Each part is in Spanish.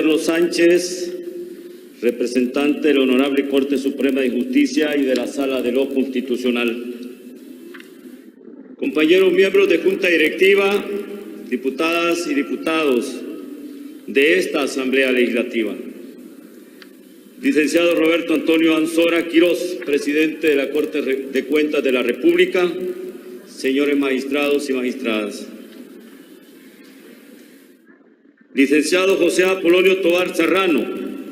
Carlos Sánchez, representante de la Honorable Corte Suprema de Justicia y de la Sala de lo Constitucional. Compañeros miembros de Junta Directiva, diputadas y diputados de esta Asamblea Legislativa. Licenciado Roberto Antonio Anzora Quirós, presidente de la Corte de Cuentas de la República, señores magistrados y magistradas. Licenciado José Apolonio Tovar Serrano,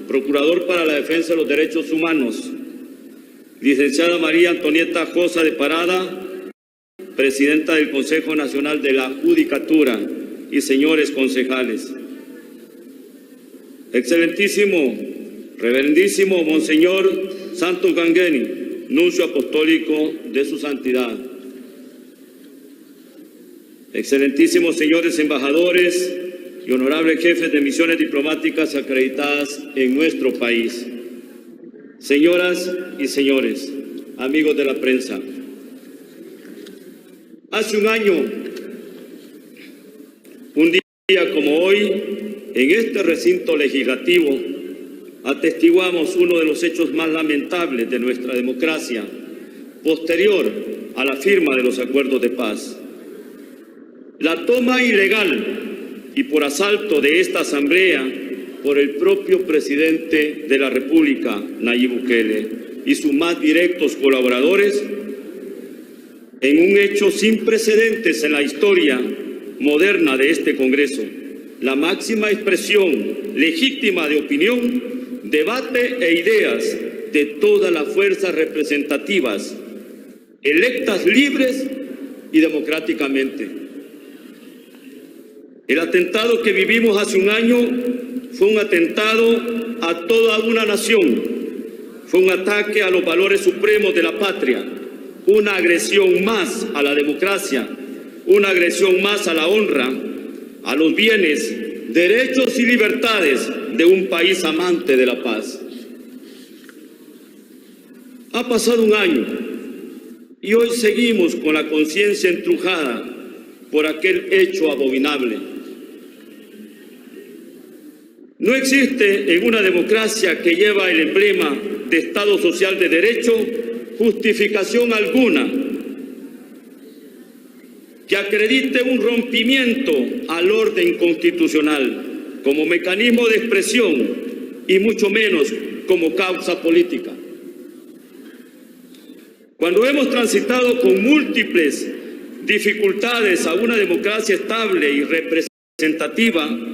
procurador para la defensa de los derechos humanos. Licenciada María Antonieta Josa de Parada, presidenta del Consejo Nacional de la Judicatura, y señores concejales. Excelentísimo, reverendísimo Monseñor Santos Gangueni, nuncio apostólico de su santidad. Excelentísimos señores embajadores y honorables jefes de misiones diplomáticas acreditadas en nuestro país. Señoras y señores, amigos de la prensa. Hace un año, un día como hoy, en este recinto legislativo, atestiguamos uno de los hechos más lamentables de nuestra democracia, posterior a la firma de los acuerdos de paz. La toma ilegal y por asalto de esta Asamblea por el propio presidente de la República, Nayib Bukele, y sus más directos colaboradores, en un hecho sin precedentes en la historia moderna de este Congreso, la máxima expresión legítima de opinión, debate e ideas de todas las fuerzas representativas, electas libres y democráticamente. El atentado que vivimos hace un año fue un atentado a toda una nación, fue un ataque a los valores supremos de la patria, una agresión más a la democracia, una agresión más a la honra, a los bienes, derechos y libertades de un país amante de la paz. Ha pasado un año y hoy seguimos con la conciencia entrujada por aquel hecho abominable. No existe en una democracia que lleva el emblema de Estado Social de Derecho justificación alguna que acredite un rompimiento al orden constitucional como mecanismo de expresión y mucho menos como causa política. Cuando hemos transitado con múltiples dificultades a una democracia estable y representativa,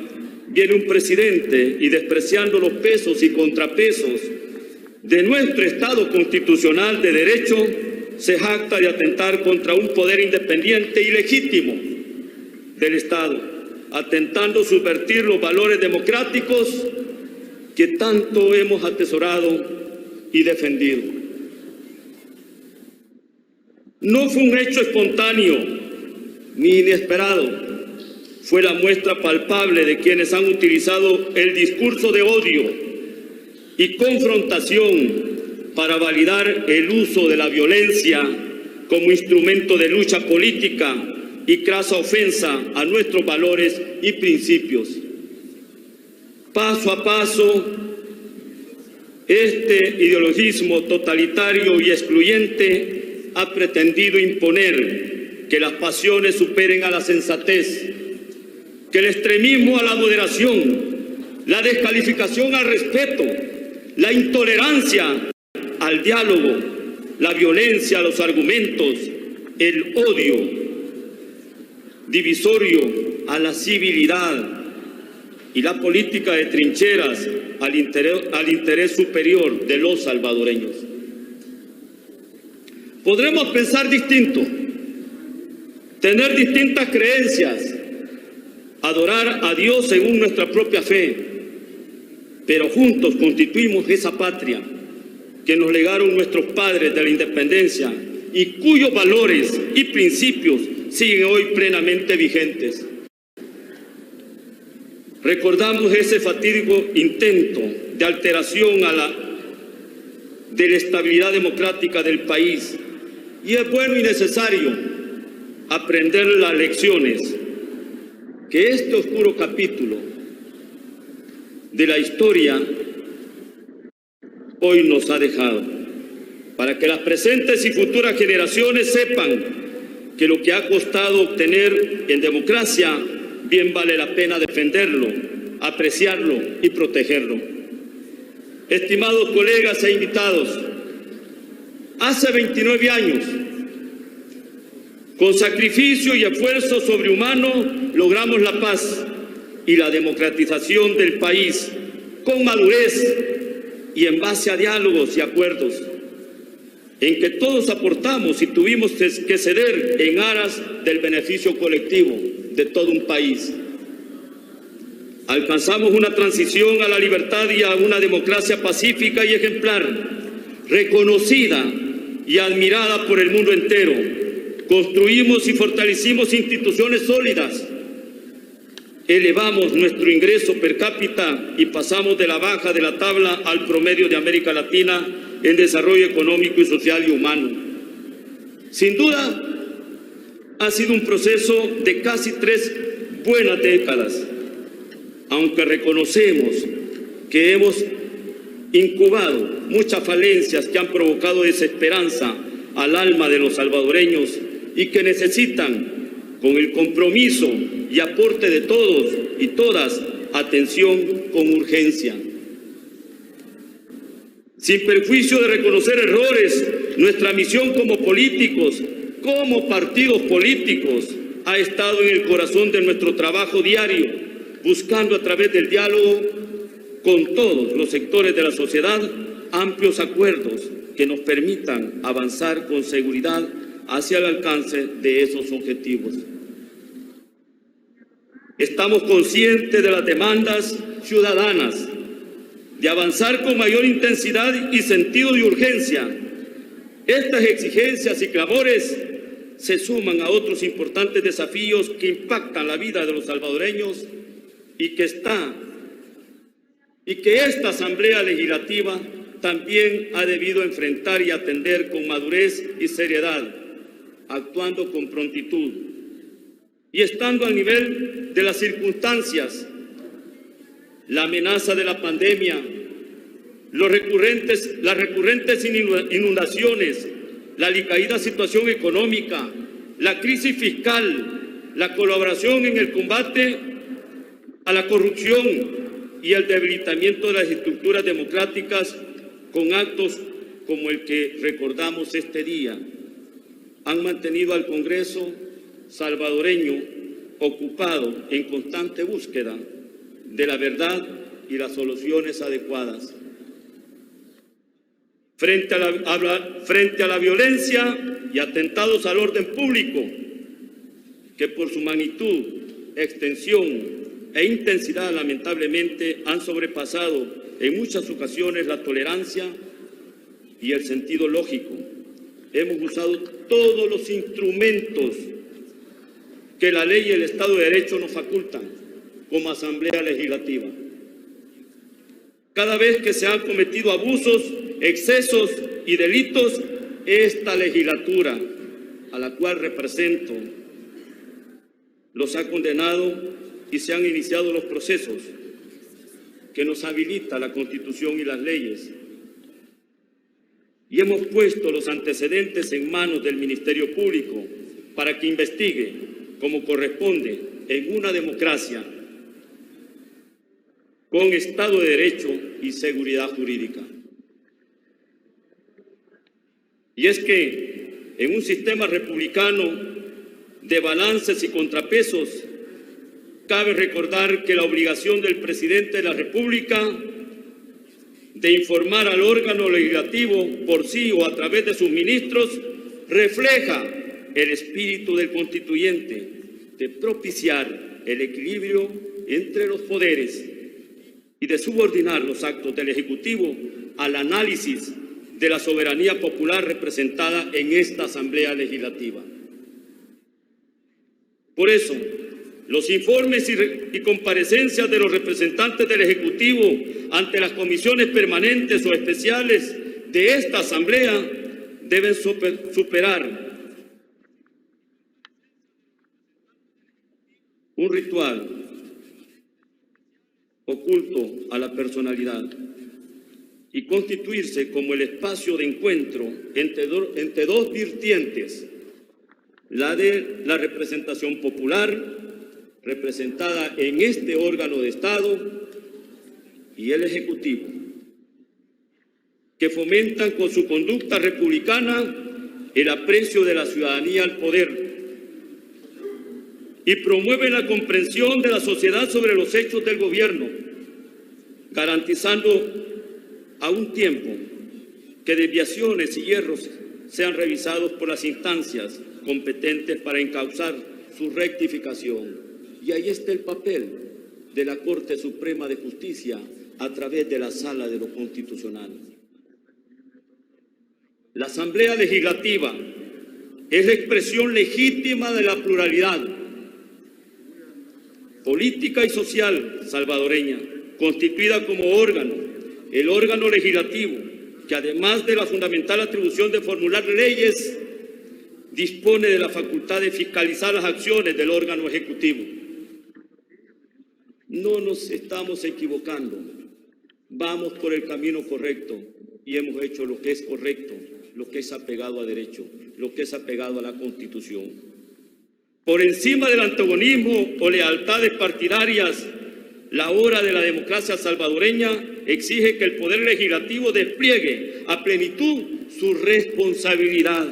viene un presidente y, despreciando los pesos y contrapesos de nuestro Estado constitucional de derecho, se jacta de atentar contra un poder independiente y legítimo del Estado, atentando subvertir los valores democráticos que tanto hemos atesorado y defendido. No fue un hecho espontáneo ni inesperado. Fue la muestra palpable de quienes han utilizado el discurso de odio y confrontación para validar el uso de la violencia como instrumento de lucha política y crasa ofensa a nuestros valores y principios. Paso a paso, este ideologismo totalitario y excluyente ha pretendido imponer que las pasiones superen a la sensatez, que el extremismo a la moderación, la descalificación al respeto, la intolerancia al diálogo, la violencia a los argumentos, el odio divisorio a la civilidad y la política de trincheras al interés superior de los salvadoreños. Podremos pensar distinto, tener distintas creencias, adorar a Dios según nuestra propia fe, pero juntos constituimos esa patria que nos legaron nuestros padres de la independencia y cuyos valores y principios siguen hoy plenamente vigentes. Recordamos ese fatídico intento de alteración de la estabilidad democrática del país, y es bueno y necesario aprender las lecciones que este oscuro capítulo de la historia hoy nos ha dejado, para que las presentes y futuras generaciones sepan que lo que ha costado obtener en democracia bien vale la pena defenderlo, apreciarlo y protegerlo. Estimados colegas e invitados, hace 29 años, con sacrificio y esfuerzo sobrehumano, logramos la paz y la democratización del país con madurez y en base a diálogos y acuerdos, en que todos aportamos y tuvimos que ceder en aras del beneficio colectivo de todo un país. Alcanzamos una transición a la libertad y a una democracia pacífica y ejemplar, reconocida y admirada por el mundo entero. Construimos y fortalecimos instituciones sólidas. Elevamos nuestro ingreso per cápita y pasamos de la baja de la tabla al promedio de América Latina en desarrollo económico y social y humano. Sin duda, ha sido un proceso de casi 3 buenas décadas, aunque reconocemos que hemos incubado muchas falencias que han provocado desesperanza al alma de los salvadoreños y que necesitan, con el compromiso y aporte de todos y todas, atención con urgencia. Sin perjuicio de reconocer errores, nuestra misión como políticos, como partidos políticos, ha estado en el corazón de nuestro trabajo diario, buscando a través del diálogo con todos los sectores de la sociedad amplios acuerdos que nos permitan avanzar con seguridad hacia el alcance de esos objetivos. Estamos conscientes de las demandas ciudadanas, de avanzar con mayor intensidad y sentido de urgencia. Estas exigencias y clamores se suman a otros importantes desafíos que impactan la vida de los salvadoreños y que esta Asamblea Legislativa también ha debido enfrentar y atender con madurez y seriedad, actuando con prontitud y estando al nivel de las circunstancias. La amenaza de la pandemia, las recurrentes inundaciones, la alicaída situación económica, la crisis fiscal, la colaboración en el combate a la corrupción y el debilitamiento de las estructuras democráticas con actos como el que recordamos este día, han mantenido al Congreso salvadoreño ocupado en constante búsqueda de la verdad y las soluciones adecuadas. Frente a la violencia y atentados al orden público, que por su magnitud, extensión e intensidad lamentablemente han sobrepasado en muchas ocasiones la tolerancia y el sentido lógico, hemos usado todos los instrumentos que la ley y el Estado de Derecho nos facultan como Asamblea Legislativa. Cada vez que se han cometido abusos, excesos y delitos, esta legislatura, a la cual represento, los ha condenado y se han iniciado los procesos que nos habilita la Constitución y las leyes. Y hemos puesto los antecedentes en manos del Ministerio Público para que investigue como corresponde en una democracia con Estado de Derecho y seguridad jurídica. Y es que en un sistema republicano de balances y contrapesos, cabe recordar que la obligación del presidente de la República de informar al órgano legislativo por sí o a través de sus ministros refleja el espíritu del constituyente de propiciar el equilibrio entre los poderes y de subordinar los actos del Ejecutivo al análisis de la soberanía popular representada en esta Asamblea Legislativa. Por eso, los informes y comparecencias de los representantes del Ejecutivo ante las comisiones permanentes o especiales de esta Asamblea deben superar un ritual oculto a la personalidad y constituirse como el espacio de encuentro entre dos vertientes, la de la representación popular, representada en este órgano de Estado, y el Ejecutivo, que fomentan con su conducta republicana el aprecio de la ciudadanía al poder y promueven la comprensión de la sociedad sobre los hechos del gobierno, garantizando a un tiempo que desviaciones y hierros sean revisados por las instancias competentes para encauzar su rectificación. Y ahí está el papel de la Corte Suprema de Justicia a través de la Sala de lo Constitucional. La Asamblea Legislativa es la expresión legítima de la pluralidad política y social salvadoreña, constituida como órgano, el órgano legislativo, que además de la fundamental atribución de formular leyes, dispone de la facultad de fiscalizar las acciones del órgano ejecutivo. No nos estamos equivocando, vamos por el camino correcto y hemos hecho lo que es correcto, lo que es apegado a derecho, lo que es apegado a la Constitución. Por encima del antagonismo o lealtades partidarias, la hora de la democracia salvadoreña exige que el Poder Legislativo despliegue a plenitud su responsabilidad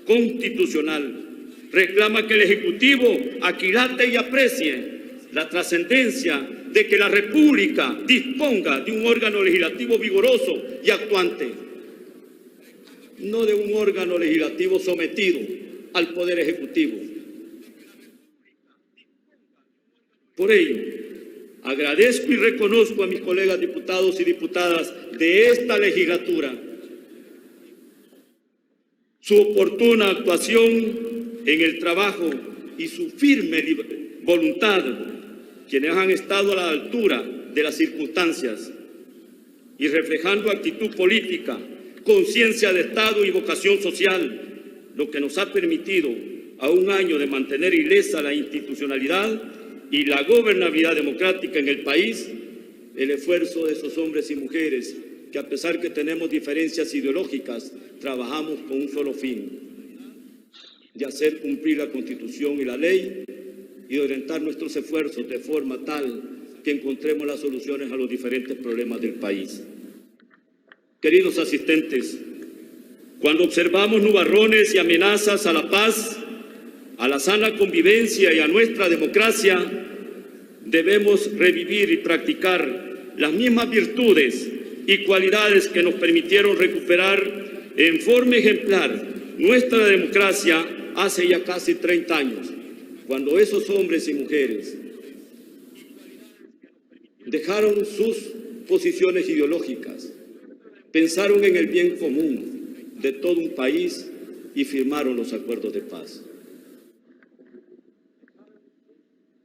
constitucional. Reclama que el Ejecutivo aquilate y aprecie la trascendencia de que la República disponga de un órgano legislativo vigoroso y actuante, no de un órgano legislativo sometido al Poder Ejecutivo. Por ello, agradezco y reconozco a mis colegas diputados y diputadas de esta legislatura su oportuna actuación en el trabajo y su firme voluntad, quienes han estado a la altura de las circunstancias y reflejando actitud política, conciencia de Estado y vocación social, lo que nos ha permitido a un año de mantener ilesa la institucionalidad y la gobernabilidad democrática en el país, el esfuerzo de esos hombres y mujeres que, a pesar que tenemos diferencias ideológicas, trabajamos con un solo fin, de hacer cumplir la Constitución y la ley y de orientar nuestros esfuerzos de forma tal que encontremos las soluciones a los diferentes problemas del país. Queridos asistentes, cuando observamos nubarrones y amenazas a la paz, a la sana convivencia y a nuestra democracia, debemos revivir y practicar las mismas virtudes y cualidades que nos permitieron recuperar en forma ejemplar nuestra democracia hace ya casi 30 años, cuando esos hombres y mujeres dejaron sus posiciones ideológicas, pensaron en el bien común de todo un país y firmaron los acuerdos de paz.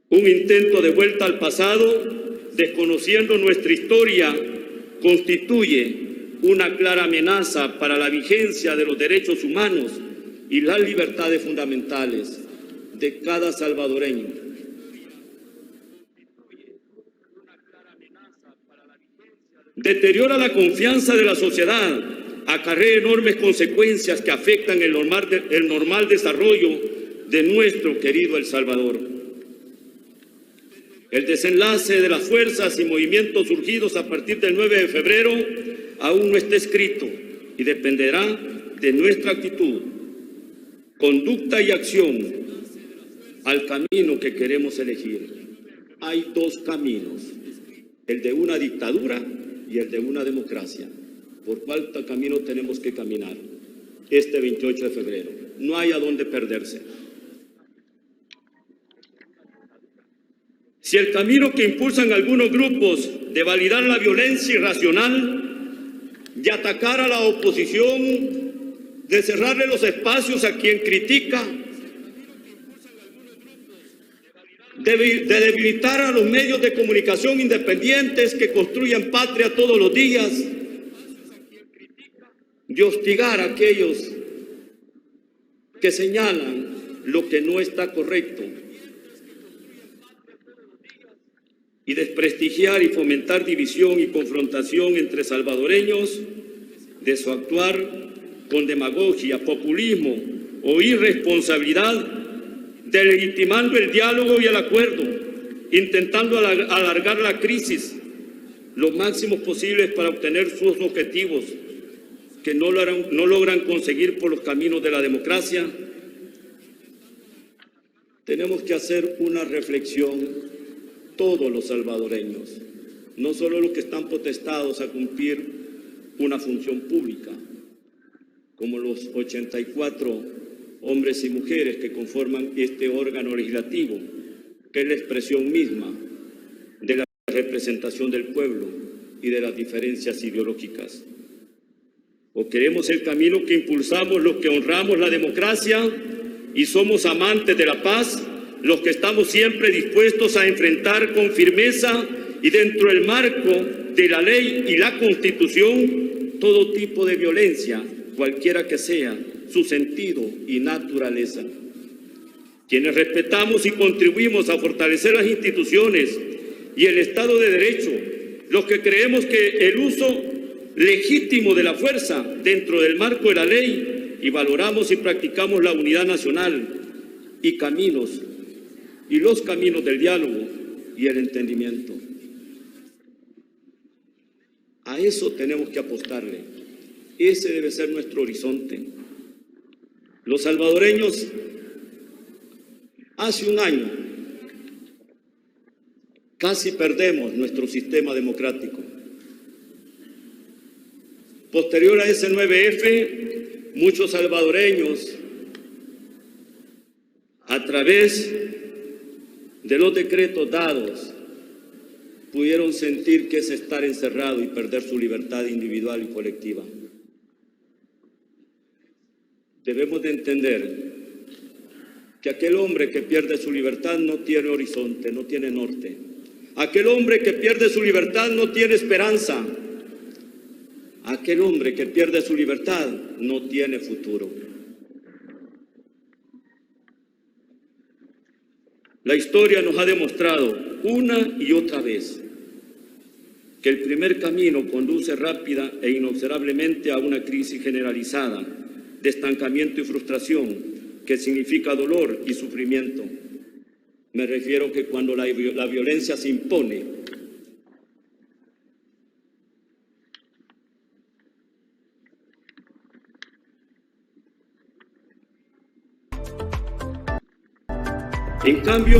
Un intento de vuelta al pasado, desconociendo nuestra historia, constituye una clara amenaza para la vigencia de los derechos humanos y las libertades fundamentales de cada salvadoreño. Deteriora la confianza de la sociedad, acarrea enormes consecuencias que afectan el normal desarrollo de nuestro querido El Salvador. El desenlace de las fuerzas y movimientos surgidos a partir del 9 de febrero aún no está escrito y dependerá de nuestra actitud, conducta y acción al camino que queremos elegir. Hay dos caminos, el de una dictadura y el de una democracia. ¿Por cuál camino tenemos que caminar este 28 de febrero? No hay a dónde perderse. Si el camino que impulsan algunos grupos de validar la violencia irracional, de atacar a la oposición, de cerrarle los espacios a quien critica, de debilitar a los medios de comunicación independientes que construyen patria todos los días, de hostigar a aquellos que señalan lo que no está correcto, y desprestigiar y fomentar división y confrontación entre salvadoreños, de su actuar con demagogia, populismo o irresponsabilidad, delegitimando el diálogo y el acuerdo, intentando alargar la crisis lo máximo posible para obtener sus objetivos que no logran conseguir por los caminos de la democracia. Tenemos que hacer una reflexión todos los salvadoreños, no solo los que están potestados a cumplir una función pública, como los 84 hombres y mujeres que conforman este órgano legislativo, que es la expresión misma de la representación del pueblo y de las diferencias ideológicas. O queremos el camino que impulsamos los que honramos la democracia y somos amantes de la paz, los que estamos siempre dispuestos a enfrentar con firmeza y dentro del marco de la ley y la Constitución todo tipo de violencia, cualquiera que sea su sentido y naturaleza. Quienes respetamos y contribuimos a fortalecer las instituciones y el Estado de Derecho, los que creemos que el uso legítimo de la fuerza dentro del marco de la ley y valoramos y practicamos la unidad nacional y los caminos del diálogo y el entendimiento. A eso tenemos que apostarle. Ese debe ser nuestro horizonte. Los salvadoreños, hace un año, casi perdemos nuestro sistema democrático. Posterior a ese 9F, muchos salvadoreños, a través de los decretos dados, pudieron sentir que es estar encerrado y perder su libertad individual y colectiva. Debemos de entender que aquel hombre que pierde su libertad no tiene horizonte, no tiene norte. Aquel hombre que pierde su libertad no tiene esperanza. Aquel hombre que pierde su libertad no tiene futuro. La historia nos ha demostrado una y otra vez que el primer camino conduce rápida e inobservablemente a una crisis generalizada de estancamiento y frustración que significa dolor y sufrimiento. Me refiero que cuando la violencia se impone, en cambio,